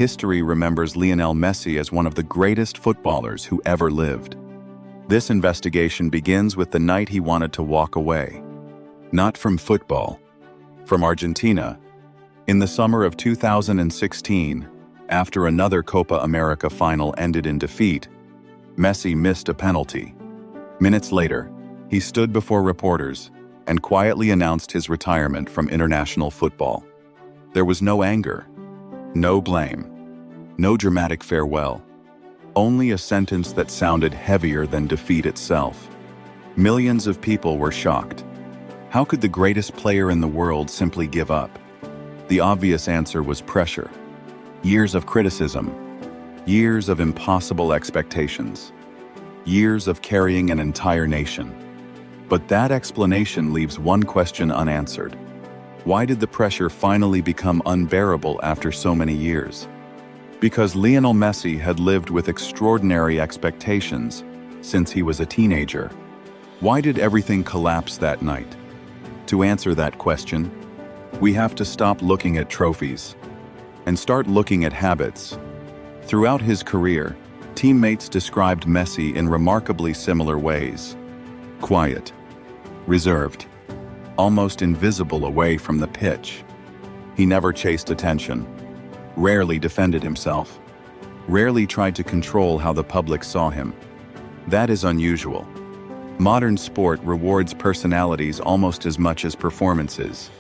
history remembers Lionel Messi as one of the greatest footballers who ever lived. This investigation begins with the night he wanted to walk away. Not from football, from Argentina. In the summer of 2016, after another Copa America final ended in defeat, Messi missed a penalty. Minutes later, he stood before reporters and quietly announced his retirement from international football. There was no anger, no blame, no dramatic farewell, only a sentence that sounded heavier than defeat itself. Millions of people were shocked. How could the greatest player in the world simply give up? The obvious answer was pressure. Years of criticism, years of impossible expectations, years of carrying an entire nation. But that explanation leaves one question unanswered. Why did the pressure finally become unbearable after so many years? Because Lionel Messi had lived with extraordinary expectations since he was a teenager. Why did everything collapse that night? To answer that question, we have to stop looking at trophies and start looking at habits. Throughout his career, teammates described Messi in remarkably similar ways. Quiet, reserved, almost invisible away from the pitch. He never chased attention, rarely defended himself, rarely tried to control how the public saw him. That is unusual. Modern sport rewards personalities almost as much as performances.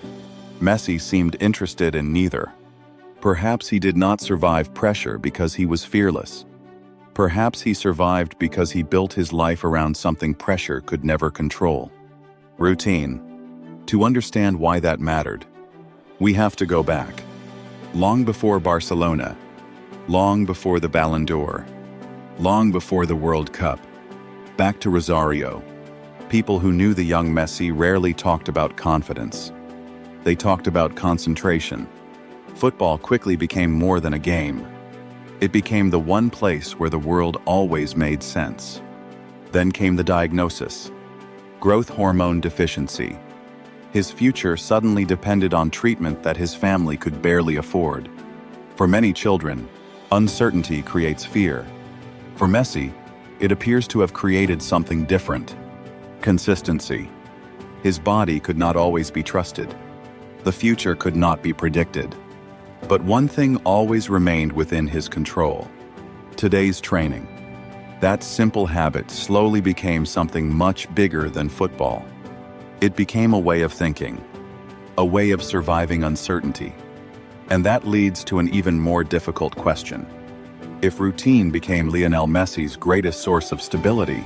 Messi seemed interested in neither. Perhaps he did not survive pressure because he was fearless. Perhaps he survived because he built his life around something pressure could never control. Routine. To understand why that mattered, we have to go back. Long before Barcelona, long before the Ballon d'Or, long before the World Cup, back to Rosario. People who knew the young Messi rarely talked about confidence. They talked about concentration. Football quickly became more than a game. It became the one place where the world always made sense. Then came the diagnosis: growth hormone deficiency. His future suddenly depended on treatment that his family could barely afford. For many children, uncertainty creates fear. For Messi, it appears to have created something different: consistency. His body could not always be trusted. The future could not be predicted. But one thing always remained within his control: today's training. That simple habit slowly became something much bigger than football. It became a way of thinking, a way of surviving uncertainty. And that leads to an even more difficult question. If routine became Lionel Messi's greatest source of stability,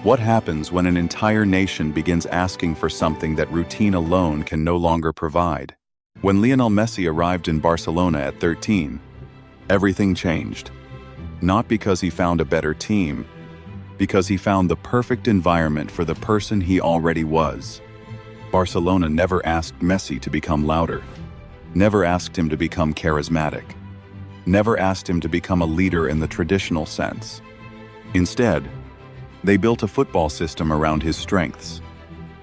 what happens when an entire nation begins asking for something that routine alone can no longer provide? When Lionel Messi arrived in Barcelona at 13, everything changed. Not because he found a better team, because he found the perfect environment for the person he already was. Barcelona never asked Messi to become louder, never asked him to become charismatic, never asked him to become a leader in the traditional sense. Instead, they built a football system around his strengths.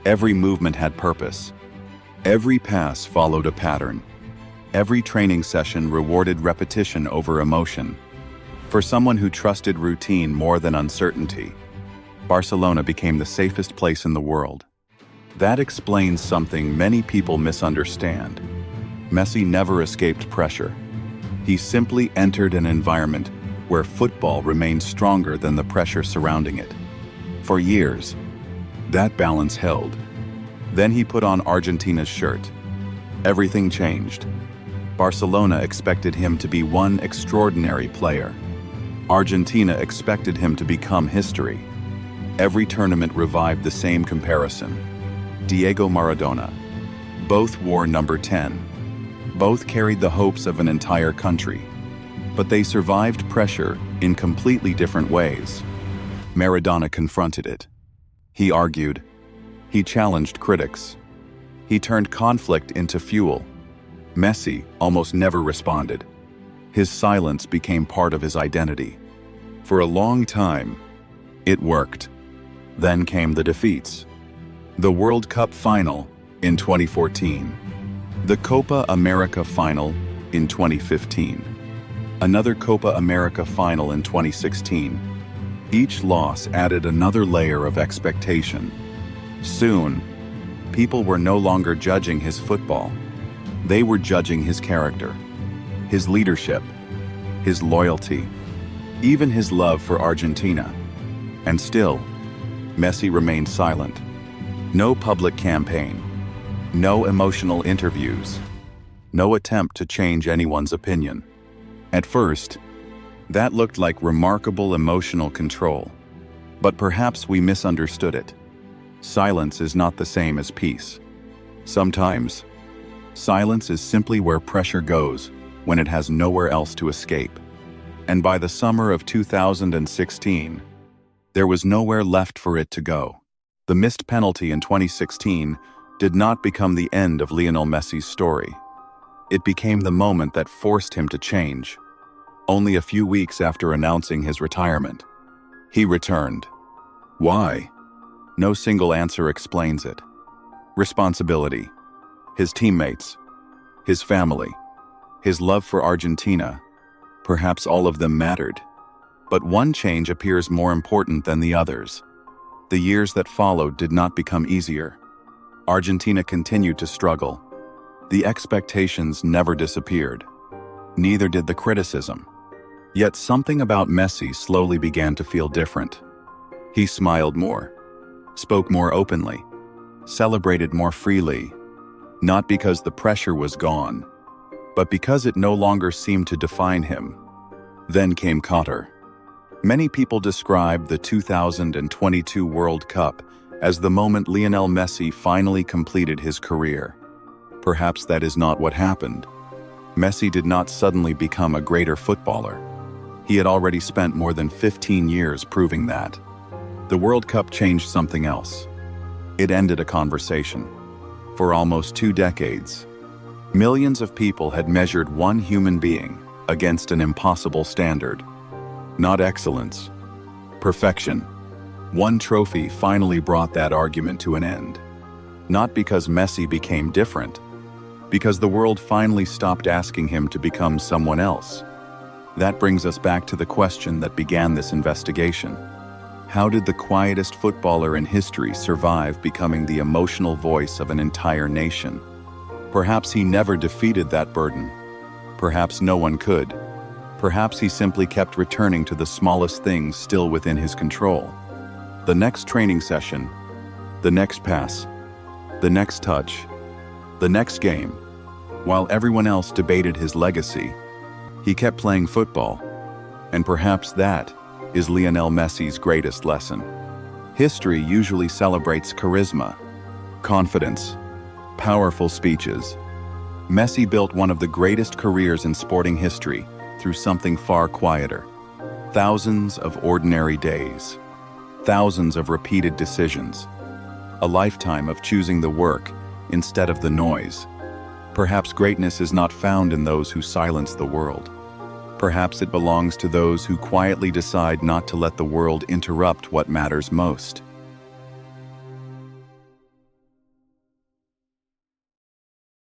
Every movement had purpose. Every pass followed a pattern. Every training session rewarded repetition over emotion. For someone who trusted routine more than uncertainty, Barcelona became the safest place in the world. That explains something many people misunderstand. Messi never escaped pressure. He simply entered an environment where football remained stronger than the pressure surrounding it. For years, that balance held. Then he put on Argentina's shirt. Everything changed. Barcelona expected him to be one extraordinary player. Argentina expected him to become history. Every tournament revived the same comparison: Diego Maradona. Both wore number 10. Both carried the hopes of an entire country. But they survived pressure in completely different ways. Maradona confronted it. He argued. He challenged critics. He turned conflict into fuel. Messi almost never responded. His silence became part of his identity. For a long time, it worked. Then came the defeats. The World Cup final in 2014. The Copa America final in 2015. Another Copa America final in 2016. Each loss added another layer of expectation. Soon, people were no longer judging his football. They were judging his character, his leadership, his loyalty, even his love for Argentina. And still, Messi remained silent. No public campaign, no emotional interviews, no attempt to change anyone's opinion. At first, that looked like remarkable emotional control, but perhaps we misunderstood it. Silence is not the same as peace. Sometimes, silence is simply where pressure goes when it has nowhere else to escape. And by the summer of 2016, there was nowhere left for it to go. The missed penalty in 2016 did not become the end of Lionel Messi's story. It became the moment that forced him to change. Only a few weeks after announcing his retirement, he returned. Why? No single answer explains it. Responsibility, his teammates, his family, his love for Argentina, perhaps all of them mattered. But one change appears more important than the others. The years that followed did not become easier. Argentina continued to struggle. The expectations never disappeared. Neither did the criticism. Yet something about Messi slowly began to feel different. He smiled more, spoke more openly, celebrated more freely, not because the pressure was gone, but because it no longer seemed to define him. Then came Qatar. Many people describe the 2022 World Cup as the moment Lionel Messi finally completed his career. Perhaps that is not what happened. Messi did not suddenly become a greater footballer. He had already spent more than 15 years proving that. The World Cup changed something else. It ended a conversation. For almost 2 decades, millions of people had measured one human being against an impossible standard. Not excellence, perfection. One trophy finally brought that argument to an end. Not because Messi became different, because the world finally stopped asking him to become someone else. That brings us back to the question that began this investigation. How did the quietest footballer in history survive becoming the emotional voice of an entire nation? Perhaps he never defeated that burden. Perhaps no one could. Perhaps he simply kept returning to the smallest things still within his control. The next training session, the next pass, the next touch, the next game. While everyone else debated his legacy, he kept playing football. And perhaps that is Lionel Messi's greatest lesson. History usually celebrates charisma, confidence, powerful speeches. Messi built one of the greatest careers in sporting history through something far quieter. Thousands of ordinary days, thousands of repeated decisions, a lifetime of choosing the work instead of the noise. Perhaps greatness is not found in those who silence the world. Perhaps it belongs to those who quietly decide not to let the world interrupt what matters most.